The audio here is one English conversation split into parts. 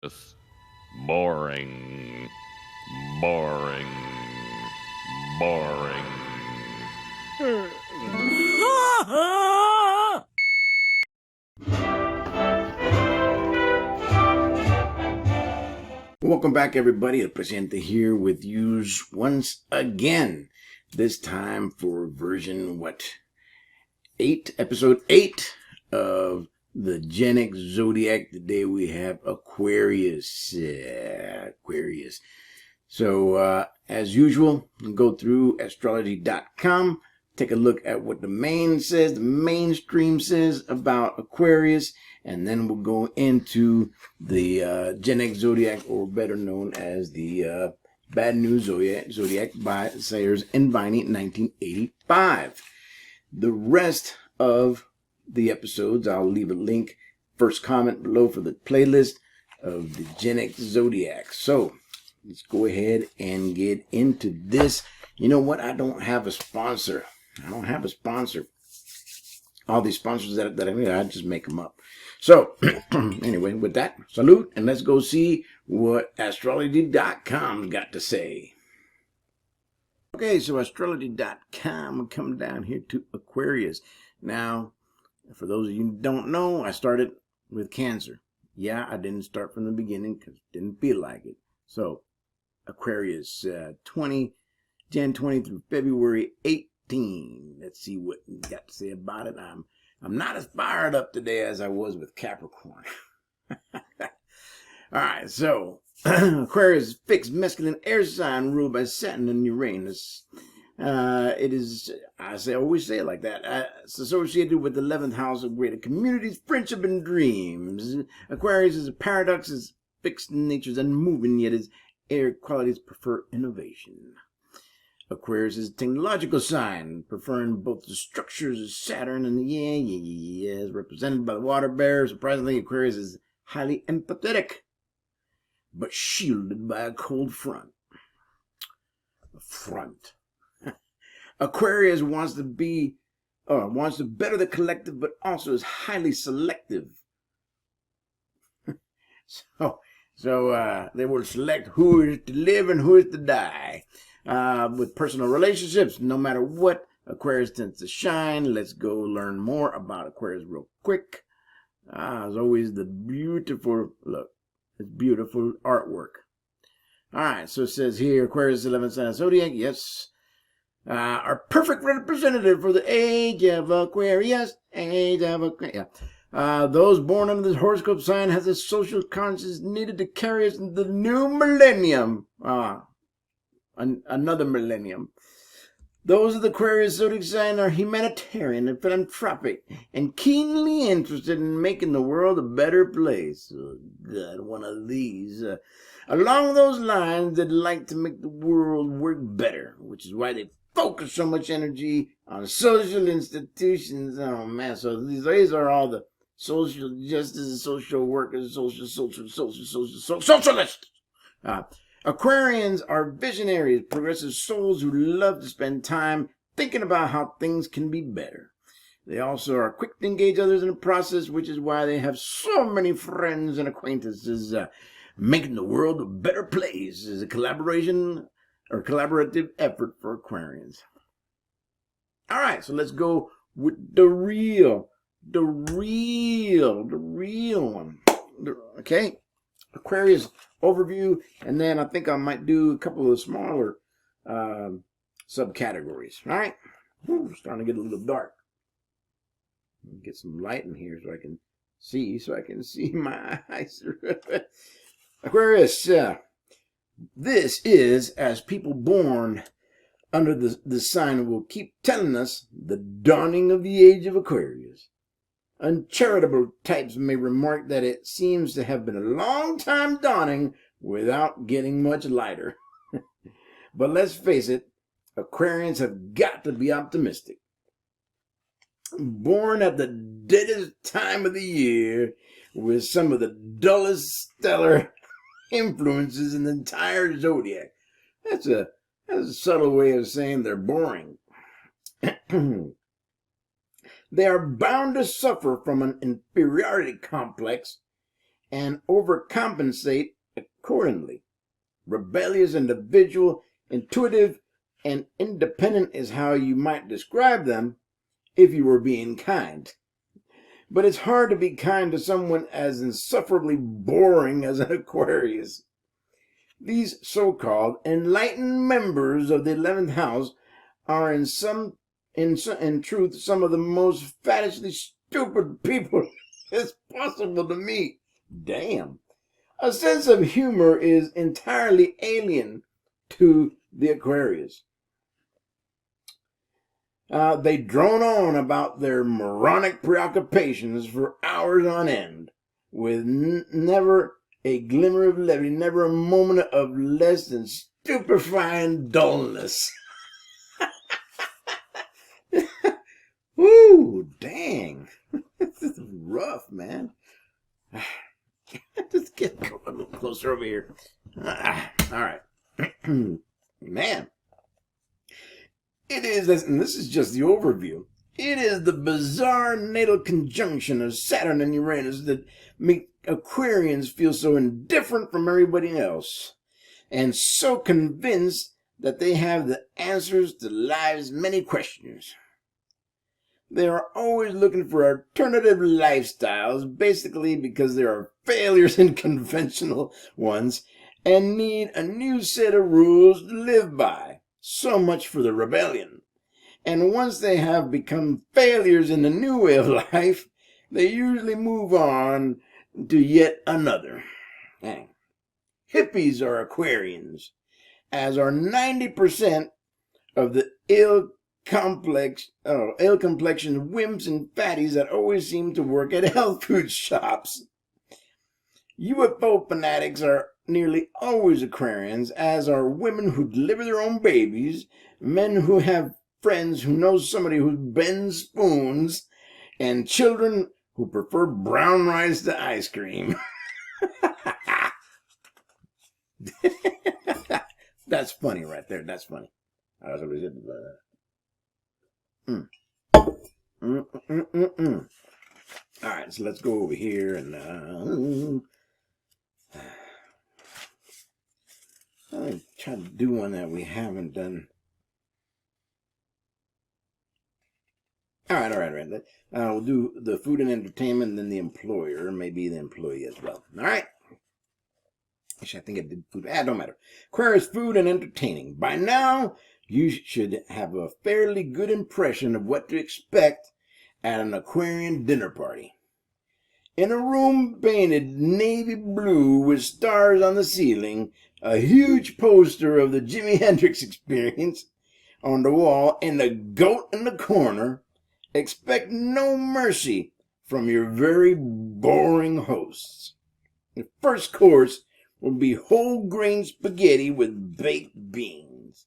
It's boring, boring, boring. Welcome back, everybody. Presidente here with you once again. This time for version episode 8 of the genx Zodiac. Today we have Aquarius. Aquarius. So, as usual, we'll go through astrology.com, take a look at what the mainstream says about Aquarius, and then we'll go into the genx Zodiac, or better known as the Bad News Zodiac by Sayers and Viney, 1985. The rest of the episodes, I'll leave a link, first comment below for the playlist of the genx Zodiac. So, let's go ahead and get into this. You know what? I don't have a sponsor. All these sponsors that I need, I just make them up. So, anyway, with that, salute, and let's go see what astrology.com's got to say. Okay, so astrology.com, come down here to Aquarius. Now, for those of you who don't know, I started with Cancer. Yeah, I didn't start from the beginning because it didn't feel like it. So, Aquarius, Jan 20 through February 18. Let's see what you got to say about it. I'm not as fired up today as I was with Capricorn. All right, so Aquarius is fixed masculine air sign ruled by Saturn and Uranus. It is, always say it like that. It's associated with the 11th house of greater communities, friendship, and dreams. Aquarius is a paradox, is fixed in nature and moving, yet its air qualities prefer innovation. Aquarius is a technological sign, preferring both the structures of Saturn and is represented by the water bear. Surprisingly, Aquarius is highly empathetic, but shielded by a cold front. Aquarius wants to better the collective, but also is highly selective. So they will select who is to live and who is to die. With personal relationships, no matter what, Aquarius tends to shine. Let's go learn more about Aquarius real quick. As always, the beautiful artwork. All right, so it says here, Aquarius 11th sign of Zodiac, yes. Our perfect representative for the age of Aquarius. Those born under this horoscope sign has a social conscience needed to carry us into the new millennium. Another millennium. Those of the Aquarius zodiac sign are humanitarian and philanthropic and keenly interested in making the world a better place. Oh, God, one of these. Along those lines, they'd like to make the world work better, which is why they focus so much energy on social institutions. Oh, man, so these are all the social justice, social workers, socialists. Aquarians are visionaries, progressive souls who love to spend time thinking about how things can be better. They also are quick to engage others in the process, which is why they have so many friends and acquaintances. Making the world a better place is a collaborative effort for Aquarians. All right, so let's go with the real one. Okay, Aquarius overview, and then I think I might do a couple of smaller subcategories. All right, starting to get a little dark. Get some light in here so I can see my eyes. Aquarius, this is, as people born under the sign will keep telling us, the dawning of the age of Aquarius. Uncharitable types may remark that it seems to have been a long time dawning without getting much lighter. But let's face it, Aquarians have got to be optimistic. Born at the deadest time of the year, with some of the dullest stellar influences in the entire zodiac. That's a subtle way of saying they're boring. They are bound to suffer from an inferiority complex and overcompensate accordingly. Rebellious individual, intuitive, and independent is how you might describe them if you were being kind. But it's hard to be kind to someone as insufferably boring as an Aquarius. These so-called enlightened members of the 11th house are in truth some of the most fattishly stupid people it's possible to meet. Damn. A sense of humor is entirely alien to the Aquarius. They drone on about their moronic preoccupations for hours on end, with never a glimmer of levity, never a moment of less than stupefying dullness. Woo, dang. This is rough, man. Just get a little closer over here. All right. Man. It is, and this is just the overview, it is the bizarre natal conjunction of Saturn and Uranus that make Aquarians feel so indifferent from everybody else, and so convinced that they have the answers to life's many questions. They are always looking for alternative lifestyles, basically because there are failures in conventional ones, and need a new set of rules to live by. So much for the rebellion. And once they have become failures in the new way of life, they usually move on to yet another. Dang. Hippies are Aquarians, as are 90% of the ill-complexioned wimps and fatties that always seem to work at health food shops. UFO fanatics are nearly always Aquarians, as are women who deliver their own babies, men who have friends who know somebody who bends spoons, and children who prefer brown rice to ice cream. That's funny right there. That's funny. I was always All right, so let's go over here and I'll try to do one that we haven't done. All right. We'll do the food and entertainment, and then the employer, maybe the employee as well. All right. Actually, I think I did food. Don't matter. Aquarius, food and entertaining. By now, you should have a fairly good impression of what to expect at an Aquarian dinner party. In a room painted navy blue with stars on the ceiling, a huge poster of the Jimi Hendrix Experience on the wall, and a goat in the corner, expect no mercy from your very boring hosts. The first course will be whole grain spaghetti with baked beans.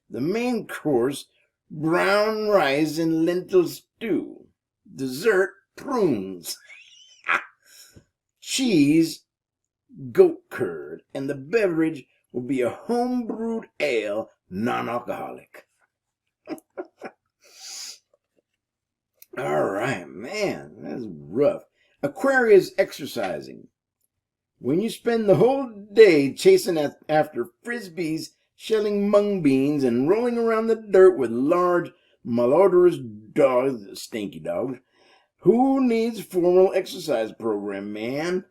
The main course, brown rice and lentil stew. Dessert, prunes. Cheese, goat curd, and the beverage will be a home-brewed ale, non-alcoholic. All right, man, that's rough. Aquarius exercising. When you spend the whole day chasing after frisbees, shelling mung beans, and rolling around the dirt with large, malodorous dogs, stinky dogs, who needs formal exercise program, man?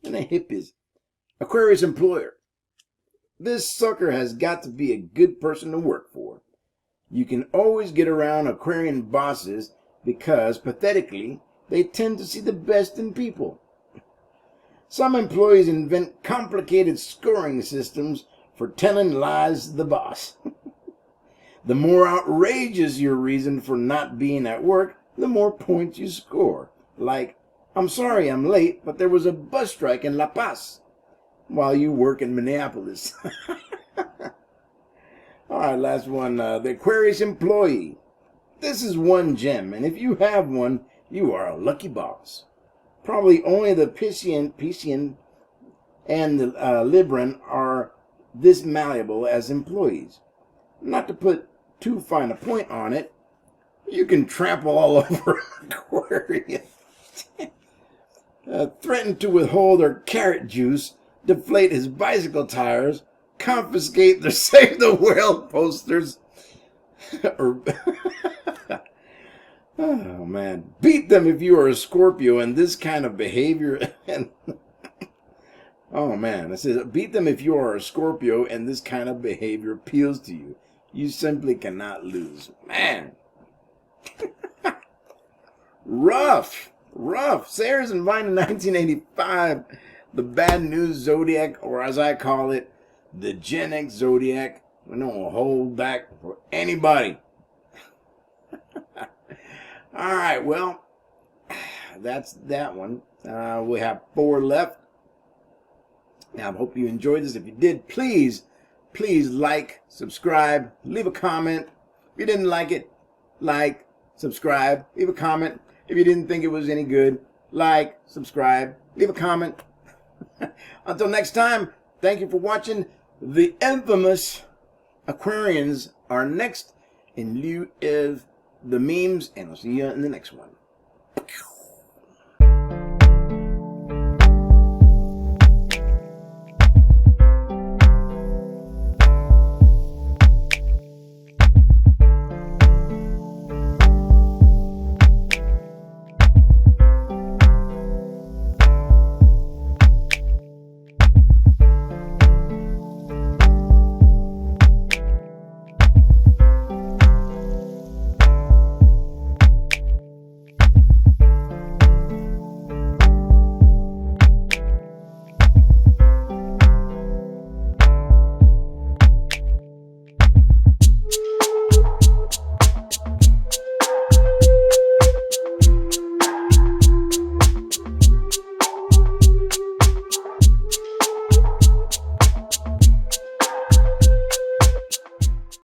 And the hippies. Aquarius employer. This sucker has got to be a good person to work for. You can always get around Aquarian bosses because, pathetically, they tend to see the best in people. Some employees invent complicated scoring systems for telling lies to the boss. The more outrageous your reason for not being at work, the more points you score. Like, I'm sorry I'm late, but there was a bus strike in La Paz while you work in Minneapolis. All right, last one. The Aquarius employee. This is one gem, and if you have one, you are a lucky boss. Probably only the Piscian and the Libran are this malleable as employees. Not to put too fine a point on it, you can trample all over an Aquarius. threatened to withhold their carrot juice, deflate his bicycle tires, confiscate their Save the Whale posters, or oh man, beat them if you are a Scorpio and this kind of behavior. Oh man, it says beat them if you are a Scorpio and this kind of behavior appeals to you. You simply cannot lose. Man. Rough. Sayers and Vine in 1985. The Bad News Zodiac, or as I call it, the genx Zodiac. We don't hold back for anybody. All right, well, that's that one. We have 4 left. Now, I hope you enjoyed this. If you did, please like, subscribe, leave a comment. If you didn't like it, like, subscribe, leave a comment. If you didn't think it was any good, like, subscribe, leave a comment. Until next time, thank you for watching. The infamous Aquarians are next in lieu of the memes, and I'll see you in the next one.